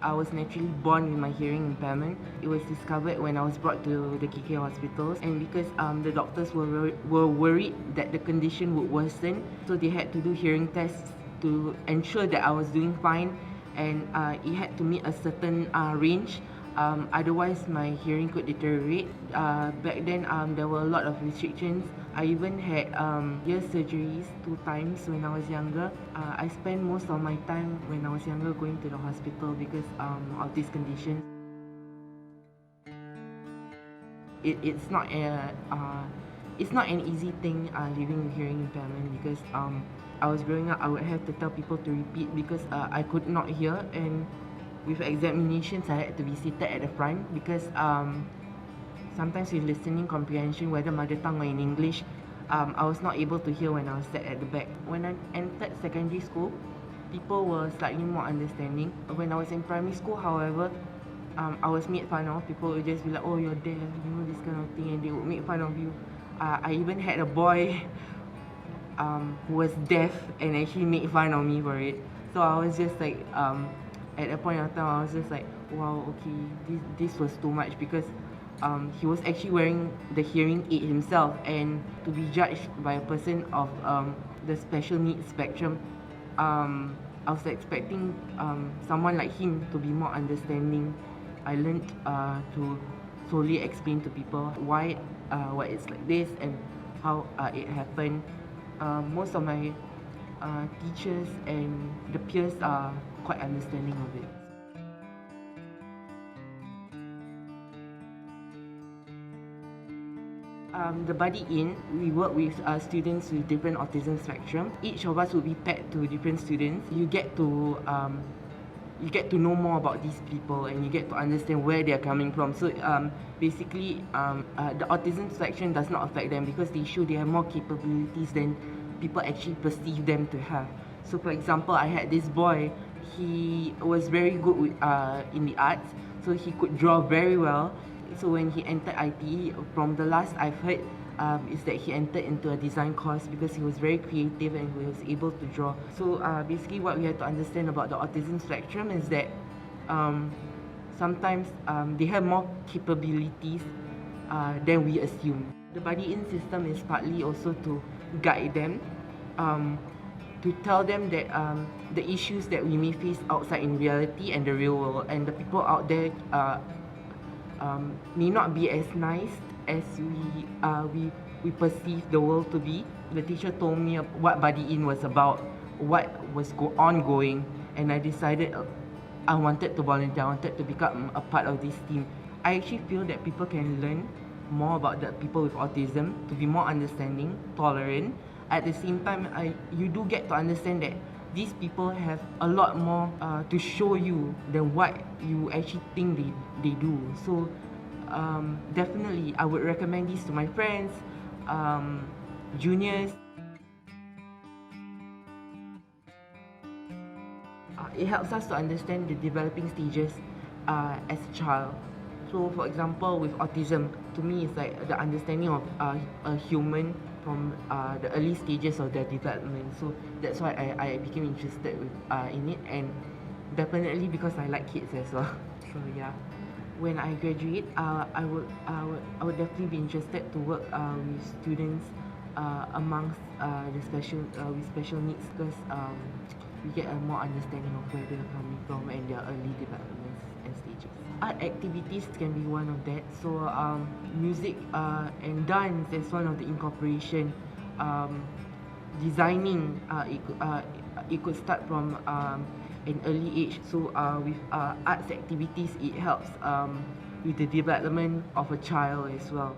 I was naturally born with my hearing impairment. It was discovered when I was brought to the KK hospitals, and because the doctors were worried that the condition would worsen, so they had to do hearing tests to ensure that I was doing fine, and it had to meet a certain range. Otherwise my hearing could deteriorate. Back then there were a lot of restrictions. I even had ear surgeries 2 times when I was younger. I spent most of my time when I was younger going to the hospital because of this condition. It's not an easy thing living with hearing impairment, because I was growing up, I would have to tell people to repeat because I could not hear, and with examinations I had to be seated at the front because sometimes with listening comprehension, whether mother tongue or in English, I was not able to hear when I was sat at the back. When I entered secondary school, people were slightly more understanding. When I was in primary school, however, I was made fun of. People would just be like, oh, you're deaf, you know, this kind of thing, and they would make fun of you. I even had a boy who was deaf and actually made fun of me for it. So I was just like, at a point of time, I was just like, wow, okay, this was too much, because he was actually wearing the hearing aid himself, and to be judged by a person of the special needs spectrum, I was expecting someone like him to be more understanding. I learned to slowly explain to people why it's like this and how it happened. Most of my teachers and the peers are quite understanding of it. The Buddy In, we work with students with different autism spectrum. Each of us will be paired to different students. You get to know more about these people, and you get to understand where they are coming from. So basically, the autism spectrum does not affect them because they show they have more capabilities than people actually perceive them to have. So for example, I had this boy, he was very good with, in the arts, so he could draw very well. So when he entered ITE, from the last I've heard, is that he entered into a design course because he was very creative and he was able to draw. So basically what we have to understand about the autism spectrum is that sometimes they have more capabilities than we assume. The Buddy In system is partly also to guide them, to tell them that the issues that we may face outside in reality and the real world, and the people out there may not be as nice as we perceive the world to be. The teacher told me what Buddy In was about, what was ongoing, and I decided I wanted to volunteer, I wanted to become a part of this team. I actually feel that people can learn more about the people with autism, to be more understanding, tolerant. At the same time, you do get to understand that these people have a lot more to show you than what you actually think they do. So definitely I would recommend this to my friends, juniors. It helps us to understand the developing stages as a child. So for example, with autism, to me it's like the understanding of a human from the early stages of their development. So that's why I became interested in it, and definitely because I like kids as well. So yeah, when I graduate, I would definitely be interested to work with students amongst with special needs, because we get a more understanding of where they're coming from and their early developments and stages. Art activities can be one of that. So music and dance is one of the incorporation. Designing, it could start from an early age. So with arts activities, it helps with the development of a child as well.